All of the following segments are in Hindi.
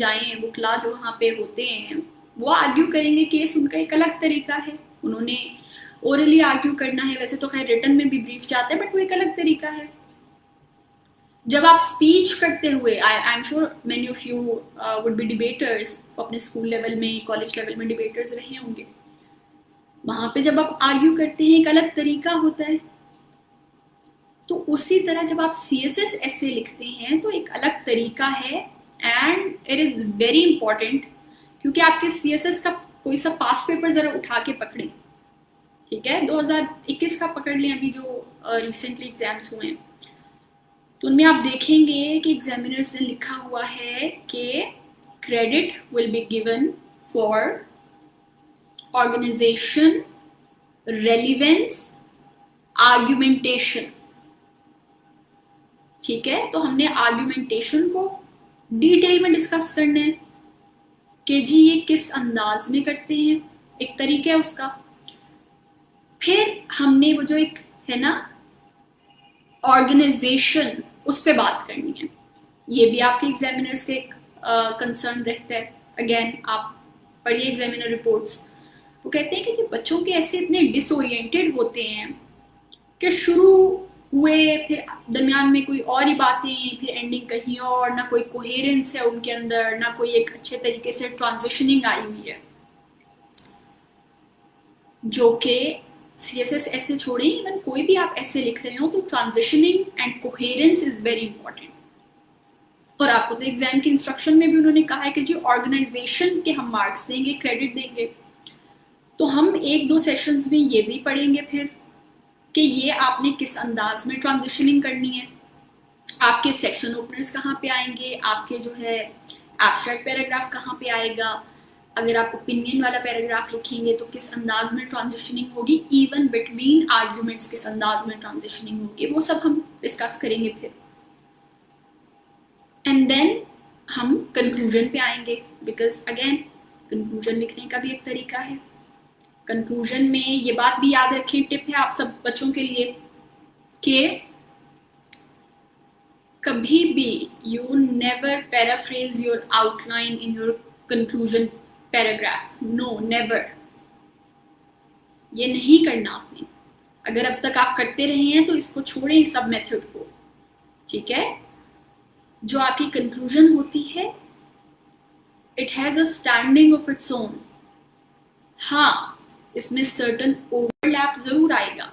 जाएं, वकला जो वहाँ पे होते हैं वो आर्ग्यू करेंगे केस, उनका एक अलग तरीका है, उन्होंने ओरली आर्ग्यू करना है, वैसे तो खैर रिटन में भी ब्रीफ जाता है बट वो एक अलग तरीका है। जब आप स्पीच करते हुए, I am sure many of you would be debtors, अपने स्कूल लेवल में कॉलेज लेवल में डिबेटर्स रहे होंगे, वहां पे जब आप आर्ग्यू करते हैं एक अलग तरीका होता है। तो उसी तरह जब आप CSS ऐसे लिखते हैं तो एक अलग तरीका है and it is very important, क्योंकि आपके CSS का कोई सा पास पेपर जरा उठा के पकड़े, ठीक है, 2021 का पकड़ लें, अभी जो रिसेंटली एग्जाम्स हुए हैं, तो उनमें आप देखेंगे कि एग्जामिनर्स ने लिखा हुआ है कि credit will be given for organisation, relevance, argumentation. ठीक है, तो हमने आर्ग्यूमेंटेशन को डिटेल में डिस्कस करना है कि जी ये किस अंदाज में करते हैं, एक तरीका है उसका। फिर हमने वो जो एक है ना ऑर्गेनाइजेशन, उस पर बात करनी है, ये भी आपके एग्जामिनर्स के एक कंसर्न रहता है। अगेन आप पढ़िए एग्जामिनर रिपोर्ट्स, वो कहते हैं कि जो बच्चों के ऐसे इतने डिसोरिएंटेड होते हैं कि शुरू हुए, फिर दरमियान में कोई और ही बातें, फिर एंडिंग कहीं और, ना कोई कोहेरेंस है उनके अंदर, ना कोई एक अच्छे तरीके से ट्रांजिशनिंग आई हुई है, जो कि CSS ऐसे छोड़े, इवन कोई भी आप ऐसे लिख रहे हो तो transitioning and coherence is very important. और आपको तो एग्जाम के इंस्ट्रक्शन में भी उन्होंने कहा है कि जी ऑर्गेनाइजेशन के हम मार्क्स देंगे, क्रेडिट देंगे। तो हम 1-2 सेशंस में ये भी पढ़ेंगे फिर कि ये आपने किस अंदाज में ट्रांजिशनिंग करनी है, आपके सेक्शन ओपनर्स कहाँ पे आएंगे, आपके जो है एब्स्ट्रैक्ट पैराग्राफ कहाँ पे आएगा, अगर आप ओपिनियन वाला पैराग्राफ लिखेंगे तो किस अंदाज में ट्रांजिशनिंग होगी, इवन बिटवीन आर्ग्यूमेंट्स किस अंदाज में ट्रांजिशनिंग होगी, वो सब हम डिस्कस करेंगे फिर। एंड देन हम कंक्लूजन पे आएंगे, बिकॉज अगेन कंक्लूजन लिखने का भी एक तरीका है। कंक्लूजन में ये बात भी याद रखें, टिप है आप सब बच्चों के लिए, कि कभी भी you never paraphrase your outline in your conclusion paragraph, no never, ये नहीं करना आपने। अगर अब तक आप करते रहे हैं तो इसको छोड़ें, सब मेथड को, ठीक है। जो आपकी कंक्लूजन होती है it has a standing of its own. हाँ, इसमें सर्टन ओवरलैप जरूर आएगा,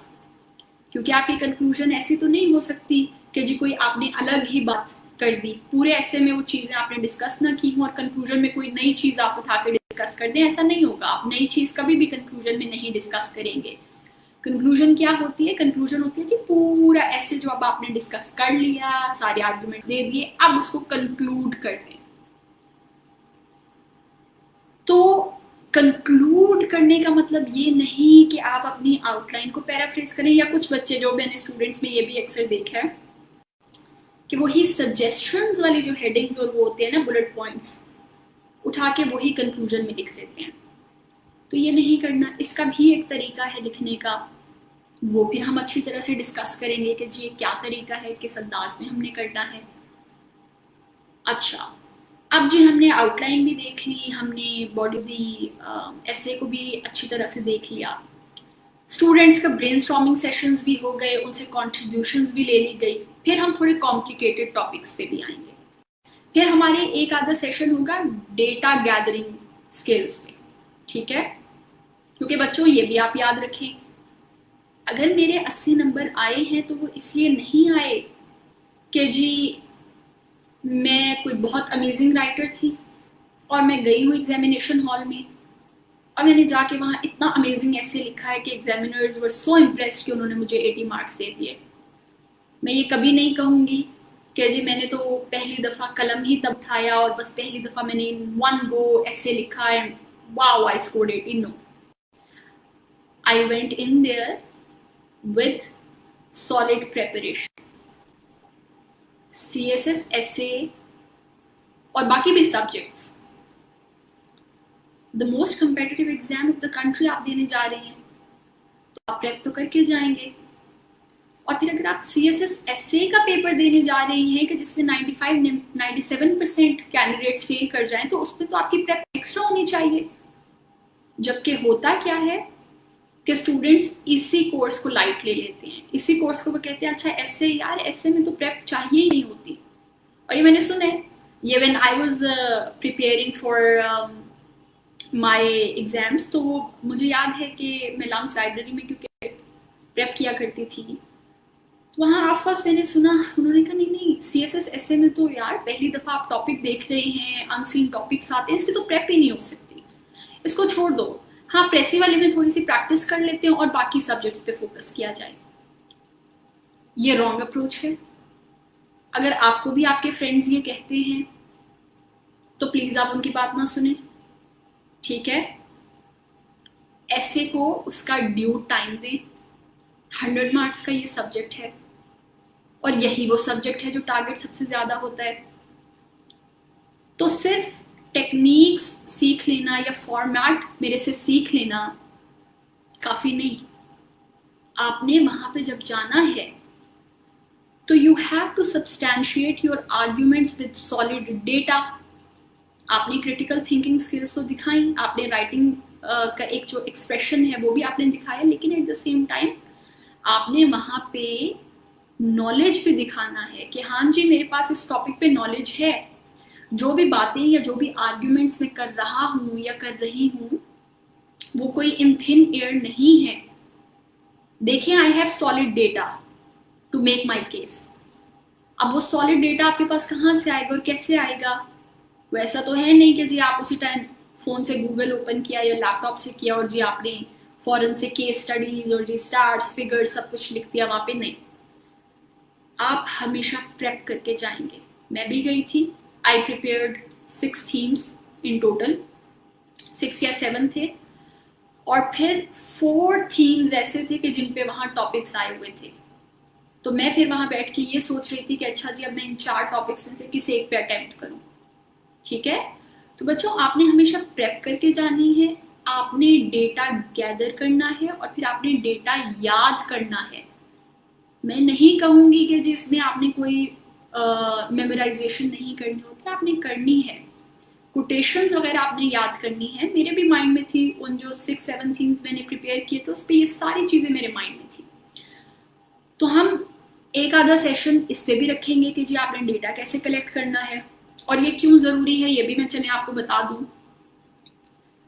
क्योंकि आपकी कंक्लूजन ऐसी तो नहीं हो सकती कि जी कोई आपने अलग ही बात कर दी, पूरे ऐसे में वो चीजें आपने डिस्कस ना की हो और कंक्लूजन में कोई नई चीज आप उठा के डिस्कस कर दें, ऐसा नहीं होगा। आप नई चीज कभी भी कंक्लूजन में नहीं डिस्कस करेंगे। कंक्लूजन क्या होती है? कंक्लूजन होती है जी पूरा ऐसे जो अब आपने डिस्कस कर लिया, सारे आर्गुमेंट्स दे दिए, अब उसको कंक्लूड कर दें। तो कंक्लूड करने का मतलब ये नहीं कि आप अपनी आउटलाइन को पैराफ्रेज करें, या कुछ बच्चे, जो मैंने स्टूडेंट्स में ये भी अक्सर देखा है कि वही सजेशंस वाली जो हेडिंग्स और वो होते हैं ना बुलेट पॉइंट्स, उठा के वही कंक्लूजन में लिख देते हैं। तो ये नहीं करना, इसका भी एक तरीका है लिखने का, वो फिर हम अच्छी तरह से डिस्कस करेंगे कि जी क्या तरीका है, किस अंदाज में हमने करना है। अच्छा, अब जी हमने आउटलाइन भी देख ली, हमने बॉडी दी, ऐसे को भी अच्छी तरह से देख लिया, स्टूडेंट्स का ब्रेनस्टॉर्मिंग सेशंस भी हो गए, उनसे कॉन्ट्रीब्यूशंस भी ले ली गई। फिर हम थोड़े कॉम्प्लिकेटेड टॉपिक्स पे भी आएंगे। फिर हमारे एक आधा सेशन होगा डेटा गैदरिंग स्किल्स पे, ठीक है। क्योंकि बच्चों ये भी आप याद रखें, अगर मेरे 80 नंबर आए हैं तो वो इसलिए नहीं आए कि जी मैं कोई बहुत अमेजिंग राइटर थी और मैं गई हूँ एग्जामिनेशन हॉल में और मैंने जाके वहाँ इतना अमेजिंग ऐसे लिखा है कि एग्जामिनर्स वर सो इम्प्रेस्ड कि उन्होंने मुझे 80 मार्क्स दे दिए। मैं ये कभी नहीं कहूँगी कि जी मैंने तो पहली दफ़ा कलम ही तब उठाया और बस पहली दफ़ा मैंने वन गो ऐसे लिखा and wow I scored 80। No, I went in there with solid preparation. CSS essay और बाकी भी subjects, the most competitive exam of the country आप देने जा रहे हैं, तो आप प्रेप तो करके जाएंगे। और फिर अगर आप CSS एसए का पेपर देने जा रहे हैं कि जिसमें 95-97% कैंडिडेट्स फेल कर जाएं, तो उसमें तो आपकी प्रेप एक्स्ट्रा होनी चाहिए। जबकि होता क्या है कि स्टूडेंट्स इसी कोर्स को लाइट ले लेते हैं, इसी कोर्स को वो कहते हैं अच्छा एसए, यार एसए में तो प्रेप चाहिए ही नहीं होती। और ये मैंने सुना है, ये when I was preparing for my exams, तो मुझे याद है कि मैं लम्स लाइब्रेरी में क्योंकि प्रेप किया करती थी, तो वहाँ आसपास मैंने सुना, उन्होंने कहा नहीं CSS एसए में तो यार पहली दफ़ा आप टॉपिक देख रहे हैं, अनसीन टॉपिक्स आते हैं, इसकी तो प्रेप ही नहीं हो सकती, इसको छोड़ दो। हाँ, प्रेसी वाले में थोड़ी सी प्रैक्टिस कर लेते हैं और बाकी सब्जेक्ट्स पे फोकस किया जाए। ये रॉन्ग अप्रोच है। अगर आपको भी आपके फ्रेंड्स ये कहते हैं तो प्लीज़ आप उनकी बात ना सुने, ठीक है? एसए को उसका ड्यू टाइम दें। 100 मार्क्स का ये सब्जेक्ट है और यही वो सब्जेक्ट है जो टारगेट सबसे ज़्यादा होता है। तो सिर्फ टेक्निक्स सीख लेना या फॉर्मेट मेरे से सीख लेना काफ़ी नहीं। आपने वहाँ पे जब जाना है तो you have to substantiate your arguments with solid data. आपने क्रिटिकल थिंकिंग स्किल्स तो दिखाई, आपने राइटिंग का एक जो एक्सप्रेशन है वो भी आपने दिखाया, लेकिन एट द सेम टाइम आपने वहाँ पे नॉलेज भी दिखाना है कि हाँ जी मेरे पास इस टॉपिक पे नॉलेज है, जो भी बातें या जो भी आर्ग्यूमेंट्स मैं कर रहा हूँ या कर रही हूँ वो कोई इन थिन एयर नहीं है। देखिए, I have solid data to make my case. अब वो सॉलिड डेटा आपके पास कहाँ से आएगा और कैसे आएगा? वैसा तो है नहीं कि जी आप उसी टाइम फोन से गूगल ओपन किया या लैपटॉप से किया और जी आपने फॉरन से केस स्टडीज और जी स्टार्स फिगर्स सब कुछ लिख दिया वहाँ पे। नहीं, आप हमेशा प्रेप करके जाएंगे। मैं भी गई थी, आई प्रिपेयर्ड 6 थीम्स इन टोटल, 6 या 7 थे, और फिर 4 थीम्स ऐसे थे कि जिन पे वहाँ टॉपिक्स आए हुए थे। तो मैं फिर वहाँ बैठ के ये सोच रही थी कि अच्छा जी अब मैं इन 4 टॉपिक्स में से किसी एक पे अटेम्प्ट करूँ, ठीक है? तो बच्चों, आपने हमेशा प्रेप करके जानी है, आपने डेटा गैदर करना है और फिर आपने डेटा याद करना है। मैं नहीं कहूँगी कि जिसमें आपने कोई मेमोराइजेशन नहीं करनी होती, आपने करनी है। कोटेशंस वगैरह आपने याद करनी है। मेरे भी माइंड में थी, उन जो 6-7 थीम्स मैंने प्रिपेयर किए थे उस पर ये सारी चीज़ें मेरे माइंड में थी। तो हम एक आधा सेशन इस पे भी रखेंगे कि जी आपने डेटा कैसे कलेक्ट करना है और ये क्यों ज़रूरी है, ये भी मैं चले आपको बता दूँ।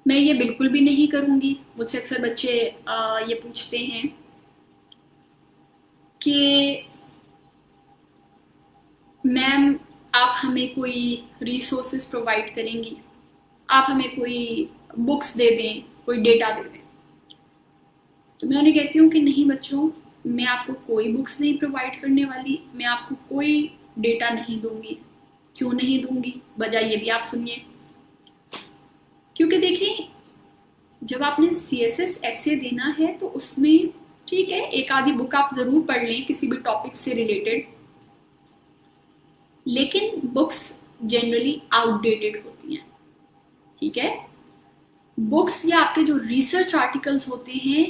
मैं ये बिल्कुल भी नहीं करूँगी। मुझसे अक्सर बच्चे ये पूछते हैं कि मैम आप हमें कोई रिसोर्सेज प्रोवाइड करेंगी, आप हमें कोई बुक्स दे दें, कोई डेटा दे दें। तो मैं उन्हें कहती हूँ कि नहीं बच्चों, मैं आपको कोई बुक्स नहीं प्रोवाइड करने वाली, मैं आपको कोई डेटा नहीं दूंगी। क्यों नहीं दूंगी, वजह ये भी आप सुनिए। क्योंकि देखिए, जब आपने CSS एसए देना है तो उसमें ठीक है एक आधी बुक आप ज़रूर पढ़ लें किसी भी टॉपिक से रिलेटेड, लेकिन बुक्स जनरली आउटडेटेड होती हैं, ठीक है? बुक्स या आपके जो रिसर्च आर्टिकल्स होते हैं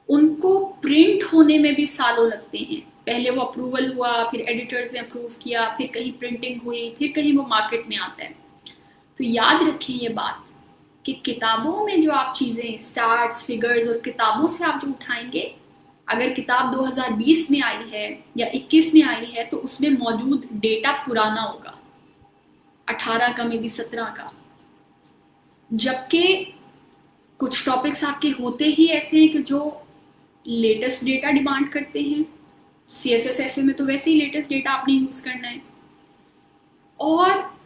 उनको प्रिंट होने में भी सालों लगते हैं। पहले वो अप्रूवल हुआ, फिर एडिटर्स ने अप्रूव किया, फिर कहीं प्रिंटिंग हुई, फिर कहीं वो मार्केट में आता है। तो याद रखें ये बात कि किताबों में जो आप चीज़ें स्टार्ट्स फिगर्स और किताबों से आप जो उठाएंगे, अगर किताब 2020 में आई है या 21 में आई है तो उसमें मौजूद डेटा पुराना होगा, 18 का में भी 17 का। जबकि कुछ टॉपिक्स आपके होते ही ऐसे हैं कि जो लेटेस्ट डेटा डिमांड करते हैं। CSS ऐसे में तो वैसे ही लेटेस्ट डेटा आपने यूज करना है। और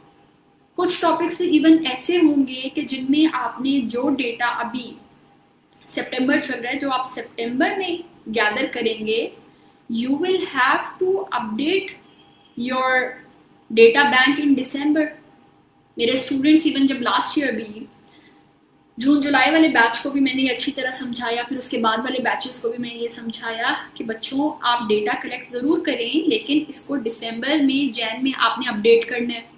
कुछ टॉपिक्स तो इवन ऐसे होंगे कि जिनमें आपने जो डेटा अभी सितंबर चल रहा है, जो आप सितंबर में गैदर करेंगे, you will have to update your data bank in December. मेरे स्टूडेंट्स इवन जब लास्ट ईयर भी जून जुलाई वाले बैच को भी मैंने अच्छी तरह समझाया, फिर उसके बाद वाले बैचेस को भी मैं ये समझाया कि बच्चों आप डेटा कलेक्ट ज़रूर करें, लेकिन इसको दिसंबर में जैन में आपने अपडेट करना है।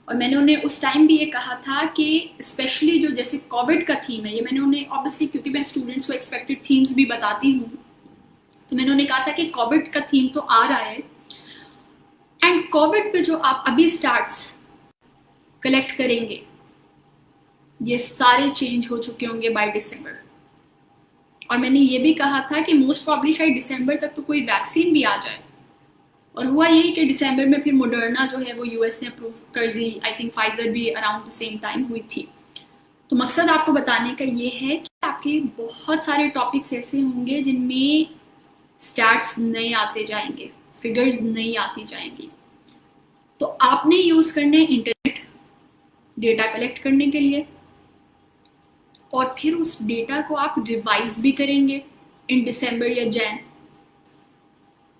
और मैंने उन्हें उस टाइम भी ये कहा था कि स्पेशली जो जैसे कोविड का थीम है, ये मैंने उन्हें ऑब्वियसली, क्योंकि मैं स्टूडेंट्स को एक्सपेक्टेड थीम्स भी बताती हूँ, तो मैंने उन्हें कहा था कि कोविड का थीम तो आ रहा है, एंड कोविड पे जो आप अभी स्टार्ट्स कलेक्ट करेंगे ये सारे चेंज हो चुके होंगे बाय दिसंबर। और मैंने ये भी कहा था कि मोस्ट प्रॉब्ली शायद दिसंबर तक तो कोई वैक्सीन भी आ जाए। और हुआ यही कि दिसंबर में फिर मोडर्ना जो है वो यूएस ने अप्रूव कर दी, आई थिंक फाइजर भी अराउंड द सेम टाइम हुई थी। तो मकसद आपको बताने का ये है कि आपके बहुत सारे टॉपिक्स ऐसे होंगे जिनमें स्टैट्स नए आते जाएंगे, फिगर्स नई आती जाएंगी। तो आपने यूज करना है इंटरनेट डेटा कलेक्ट करने के लिए, और फिर उस डेटा को आप रिवाइज भी करेंगे इन दिसंबर या जैन।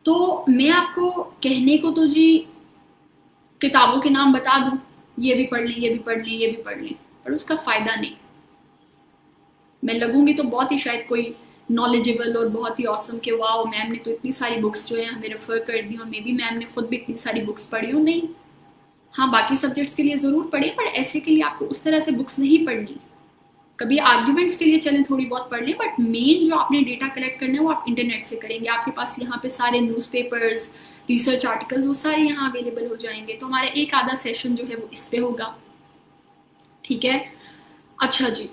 तो मैं आपको कहने को तो जी किताबों के नाम बता दूं, ये भी पढ़ लें, ये भी पढ़ लें, ये भी पढ़ लें, पर उसका फायदा नहीं। मैं लगूंगी तो बहुत ही शायद कोई नॉलेजेबल और बहुत ही ऑसम के वाओ मैम ने तो इतनी सारी बुक्स जो है हमें रेफर कर दी और मे बी मैम ने खुद भी इतनी सारी बुक्स पढ़ी हो। नहीं, हाँ बाकी सब्जेक्ट्स के लिए ज़रूर पढ़ें, पर ऐसे के लिए आपको उस तरह से बुक्स नहीं पढ़नी। कभी आर्ग्यूमेंट्स के लिए चलें थोड़ी बहुत पढ़ लें, बट मेन जो आपने डेटा कलेक्ट करना है वो आप इंटरनेट से करेंगे। आपके पास यहाँ पे सारे न्यूज़पेपर्स, रिसर्च आर्टिकल्स वो सारे यहाँ अवेलेबल हो जाएंगे। तो हमारा एक आधा सेशन जो है वो इस पे होगा, ठीक है। अच्छा जी,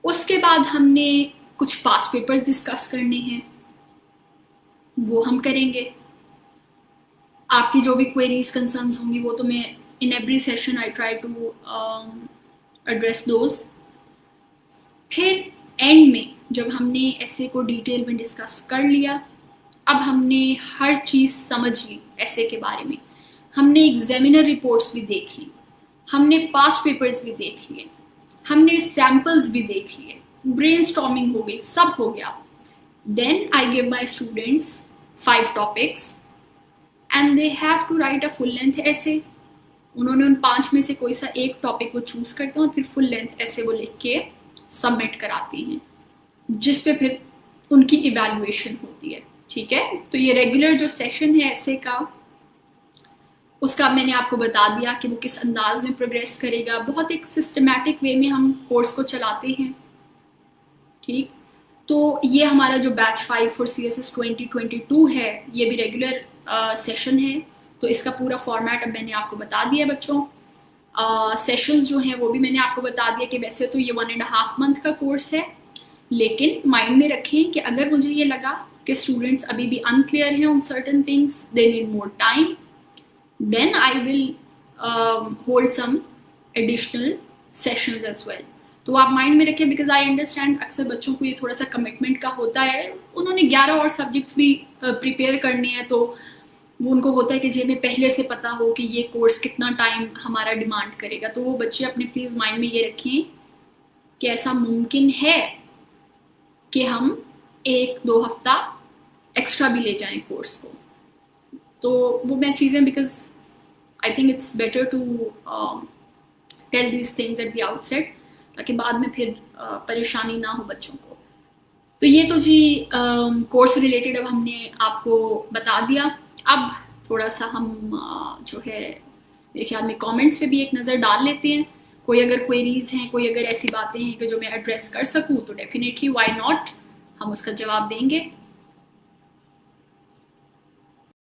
उसके बाद हमने कुछ पास्ट पेपर्स डिस्कस करने हैं, वो हम करेंगे। आपकी जो भी क्वेरीज कंसर्न्स होंगी वो तो मैं in every session I try to address those. फिर एंड में जब हमने ऐसे को डिटेल में डिस्कस कर लिया, अब हमने हर चीज़ समझ ली ऐसे के बारे में, हमने एग्जामिनर रिपोर्ट्स भी देख ली, हमने पास्ट पेपर्स भी देख लिए, हमने सैम्पल्स भी देख लिए, ब्रेनस्टॉर्मिंग हो गई, सब हो गया। Then I give my students 5 topics and they have to write a full length essay. उन्होंने उन 5 में से कोई सा एक टॉपिक वो चूज करते हैं और फिर फुल लेंथ ऐसे वो लिख के सबमिट कराती हैं, जिस पे फिर उनकी इवैल्यूएशन होती है, ठीक है। तो ये रेगुलर जो सेशन है ऐसे का, उसका मैंने आपको बता दिया कि वो किस अंदाज में प्रोग्रेस करेगा। बहुत एक सिस्टमैटिक वे में हम कोर्स को चलाते हैं, ठीक। तो ये हमारा जो बैच 5 फॉर CSS 2022 है, ये भी रेगुलर सेशन है। तो इसका पूरा फॉर्मेट अब मैंने आपको बता दिया बच्चों। सेशंस जो हैं वो भी मैंने आपको बता दिया कि वैसे तो ये 1.5 मंथ का कोर्स है, लेकिन माइंड में रखें कि अगर मुझे ये लगा कि स्टूडेंट्स अभी भी अनक्लियर हैं on certain things, they need more time, then I will hold some additional sessions as well. तो आप माइंड में रखें, बिकॉज आई अंडरस्टैंड अक्सर बच्चों को ये थोड़ा सा कमिटमेंट का होता है। उन्होंने 11 और सब्जेक्ट्स भी प्रिपेयर करने हैं, तो वो उनको होता है कि जी हमें पहले से पता हो कि ये कोर्स कितना टाइम हमारा डिमांड करेगा। तो वो बच्चे अपने प्लीज़ माइंड में ये रखें कि ऐसा मुमकिन है कि हम 1-2 हफ्ता एक्स्ट्रा भी ले जाएं कोर्स को। तो वो मैं चीज़ें, because I think it's better to tell these things at the outset, ताकि बाद में फिर परेशानी ना हो बच्चों को। तो ये तो जी कोर्स रिलेटेड अब हमने आपको बता दिया। अब थोड़ा सा हम जो है मेरे ख्याल में कमेंट्स पे भी एक नज़र डाल लेते हैं। कोई अगर क्वेरीज हैं, कोई अगर ऐसी बातें हैं कि जो मैं एड्रेस कर सकूं, तो डेफिनेटली व्हाई नॉट, हम उसका जवाब देंगे।